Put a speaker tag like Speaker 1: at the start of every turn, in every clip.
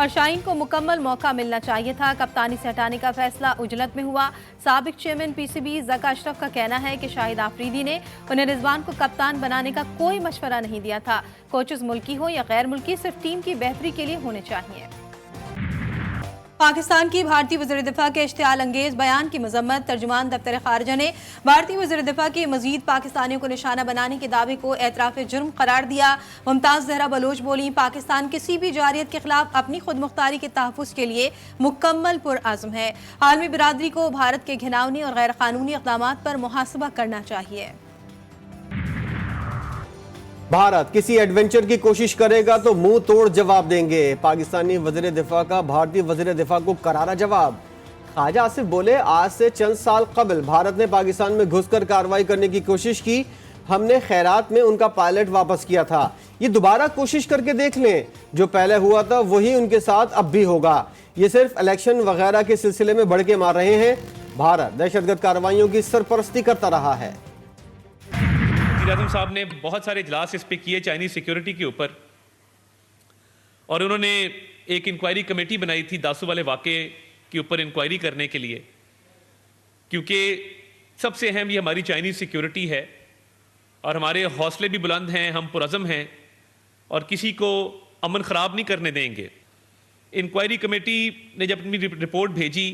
Speaker 1: और शाहीन को मुकम्मल मौका मिलना चाहिए था। कप्तानी से हटाने का फैसला उजलत में हुआ। साबिक चेयरमैन पीसीबी ज़का अशरफ का कहना है कि शाहिद आफरीदी ने उन्हें रिजवान को कप्तान बनाने का कोई मशवरा नहीं दिया था। कोचेस मुल्की हो या गैर मुल्की, सिर्फ टीम की बेहतरी के लिए होने चाहिए। पाकिस्तान की भारतीय वज़ीर दिफा के इश्तियाल अंगेज बयान की मजम्मत। तर्जुमान दफ्तर खारजा ने भारतीय वज़ीर दिफा के मजीद पाकिस्तानियों को निशाना बनाने के दावे को एतराफ़ जुर्म करार दिया। मुमताज़ ज़हरा बलोच बोली, पाकिस्तान किसी भी जारियत के खिलाफ अपनी खुद मुख्तारी के तहफ़्फ़ुज़ के लिए मुकम्मल पुरअज़्म है। आलमी बिरादरी को भारत के घिनौनी और गैर कानूनी इक़दामात पर मुहासबा करना चाहिए।
Speaker 2: भारत किसी एडवेंचर की कोशिश करेगा तो मुंह तोड़ जवाब देंगे। पाकिस्तानी वज़ीर दिफा का भारतीय वज़ीर दिफा को करारा जवाब। ख्वाजा आसिफ बोले, आज से चंद साल कबल भारत ने पाकिस्तान में घुसकर कार्रवाई करने की कोशिश की। हमने खैरात में उनका पायलट वापस किया था। ये दोबारा कोशिश करके देख लें, जो पहले हुआ था वही उनके साथ अब भी होगा। ये सिर्फ इलेक्शन वगैरह के सिलसिले में बढ़ के मार रहे हैं। भारत दहशतगर्द कार्रवाइयों की सरपरस्ती करता रहा है।
Speaker 3: आज़म साहब ने बहुत सारे इजलास इस पे किए चाइनीज सिक्योरिटी के ऊपर, और उन्होंने एक इंक्वायरी कमेटी बनाई थी दासू वाले वाक़े के ऊपर इंक्वायरी करने के लिए, क्योंकि सबसे अहम ये हमारी चाइनीज सिक्योरिटी है और हमारे हौसले भी बुलंद हैं, हम पुरअज़म हैं और किसी को अमन ख़राब नहीं करने देंगे। इंक्वायरी कमेटी ने जब अपनी रिपोर्ट भेजी,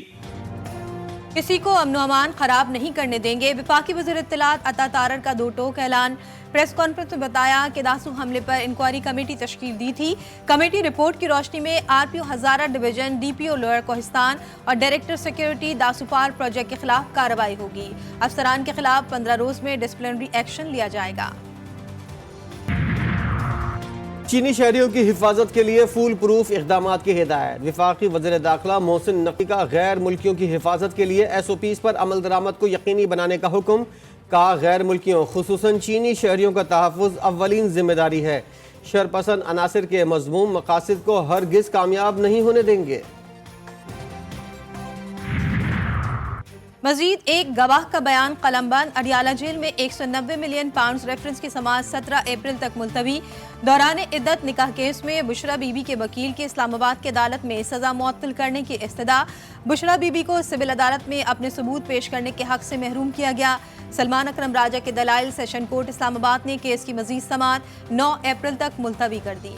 Speaker 1: किसी को अमनो अमान खराब नहीं करने देंगे। वफाकी वज़ीर इत्तलात अता तारर का दो टोक ऐलान। प्रेस कॉन्फ्रेंस में बताया कि दासू हमले पर इंक्वायरी कमेटी तश्कील दी थी। कमेटी रिपोर्ट की रोशनी में आरपीओ हजारा डिवीजन, डीपीओ लोअर कोहिस्तान और डायरेक्टर सिक्योरिटी दासूपार प्रोजेक्ट के खिलाफ कार्रवाई होगी। अफसरान के खिलाफ 15 रोज में डिसिप्लिनरी एक्शन लिया जाएगा।
Speaker 2: चीनी शहरियों की हिफाजत के लिए फूल प्रूफ इक़दाम की हिदायत। वफाकी वज़ीर दाखिला मोहसिन नकवी का गैर मुल्कियों की हिफाजत के लिए SOPs पर अमल दरामद को यकीनी बनाने का हुक्म। का गैर मुल्कियों खुसूसन चीनी शहरियों का तहफ़्फ़ुज़ अव्वलीन जिम्मेदारी है। शरपसंद अनासिर के मज़मूम मकासद को हरगिज़ कामयाब नहीं होने देंगे।
Speaker 1: मजीद एक गवाह का बयान कलमबंद। अडियाला जेल में 190 मिलियन पाउंड रेफरेंस की समाअत 17 अप्रैल तक मुलतवी। दौरान इद्दत निकाह केस में बुशरा बीबी के वकील की इस्लामाबाद की अदालत में सजा मुअत्तल करने की इस्तदा। बुशरा बीबी को सिविल अदालत में अपने सबूत पेश करने के हक से महरूम किया गया। सलमान अकरम राजा के दलाइल सेशन कोर्ट इस्लामाबाद ने केस की मजीद समाअत 9 अप्रैल तक मुलतवी कर दी।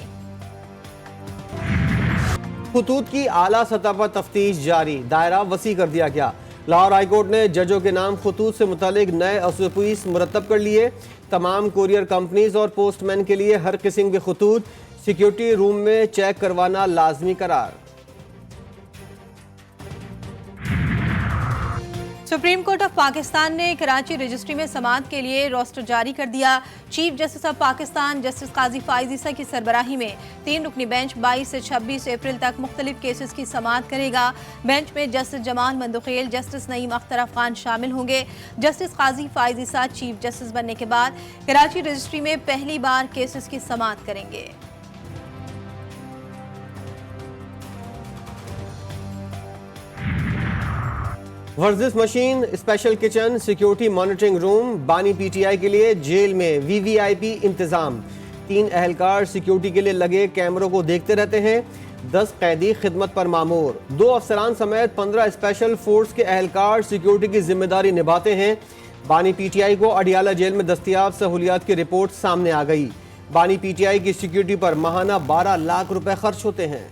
Speaker 2: खुतूत की आला सतह पर तफ्तीश जारी, दायरा वसी कर दिया गया। लाहौर हाईकोर्ट ने जजों के नाम खुतूत से मुतालिक नए SOPs मुरतब कर लिए। तमाम कोरियर कंपनीज और पोस्टमैन के लिए हर किस्म के खुतूत सिक्योरिटी रूम में चेक करवाना लाजमी करार।
Speaker 1: सुप्रीम कोर्ट ऑफ पाकिस्तान ने कराची रजिस्ट्री में समाअत के लिए रोस्टर जारी कर दिया। Chief justice of Pakistan justice Qazi Faez Isa की सरबराही में 3 रुकनी बेंच 22 से 26 अप्रैल तक मुख्तलिफ केसेस की समाअत करेगा। बेंच में जस्टिस जमाल मंदुखेल, जस्टिस नईम अख्तर अफगान शामिल होंगे। जस्टिस काजी फाइज ईसा चीफ जस्टिस बनने के बाद कराची रजिस्ट्री में पहली बार केसेस की समाअत करेंगे।
Speaker 2: वर्जिश machine, special kitchen, security monitoring room, बानी PTI के लिए जेल में VVIP इंतजाम। 3 अहलकार सिक्योरिटी के लिए लगे कैमरों को देखते रहते हैं। 10 कैदी खिदमत पर मामूर। 2 अफसरान समेत 15 स्पेशल फोर्स के अहलकार सिक्योरिटी की जिम्मेदारी निभाते हैं। बानी PTI को अडियाला जेल में दस्तियाब सहूलियात की रिपोर्ट सामने आ गई। बानी PTI की सिक्योरिटी पर माहाना 12 लाख रुपए खर्च होते हैं।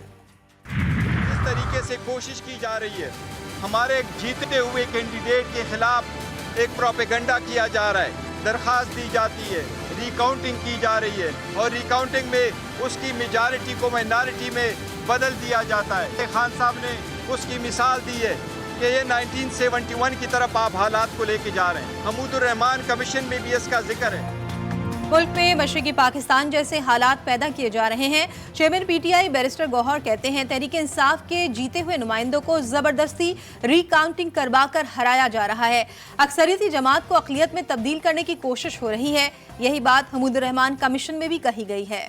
Speaker 4: इस तरीके से कोशिश की जा रही है, हमारे जीतते हुए कैंडिडेट के खिलाफ एक प्रोपेगेंडा किया जा रहा है, दरख्वास्त दी जाती है, रिकाउंटिंग की जा रही है और रिकाउंटिंग में उसकी मेजॉरिटी को माइनॉरिटी में बदल दिया जाता है। खान साहब ने उसकी मिसाल दी है कि ये 1971 की तरफ आप हालात को लेके जा रहे हैं। हमूदुर रहमान कमीशन में भी इसका जिक्र है।
Speaker 1: मुल्क में मशरकी पाकिस्तान जैसे हालात पैदा किए जा रहे हैं। चेयरमैन PTI बैरिस्टर गौहर कहते हैं तहरीक इंसाफ के जीते हुए नुमाइंदों को जबरदस्ती रिकाउंटिंग करवा कर हराया जा रहा है। अक्सरियती जमात को अक़लियत में तब्दील करने की कोशिश हो रही है। यही बात हमूदुर रहमान कमीशन में भी कही गई है।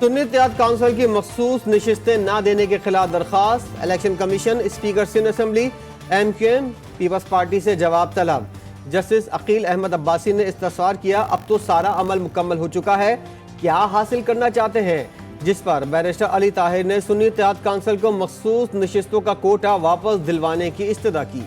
Speaker 2: सुन्नी इत्तेहाद काउंसिल की मखसूस नशिस्तें न देने के खिलाफ दरख्वास्त। Election commission, speaker Sindh assembly, MQM, people's party से जवाब तलब। जस्टिस अकील अहमद अब्बासी ने इस्तफसार किया, अब तो सारा अमल मुकम्मल हो चुका है, क्या हासिल करना चाहते हैं? जिस पर बैरिस्टर अली ताहिर ने सुन्नी इत्तेहाद काउंसिल को मखसूस नशिस्तों का कोटा वापस दिलवाने की इस्तदा की।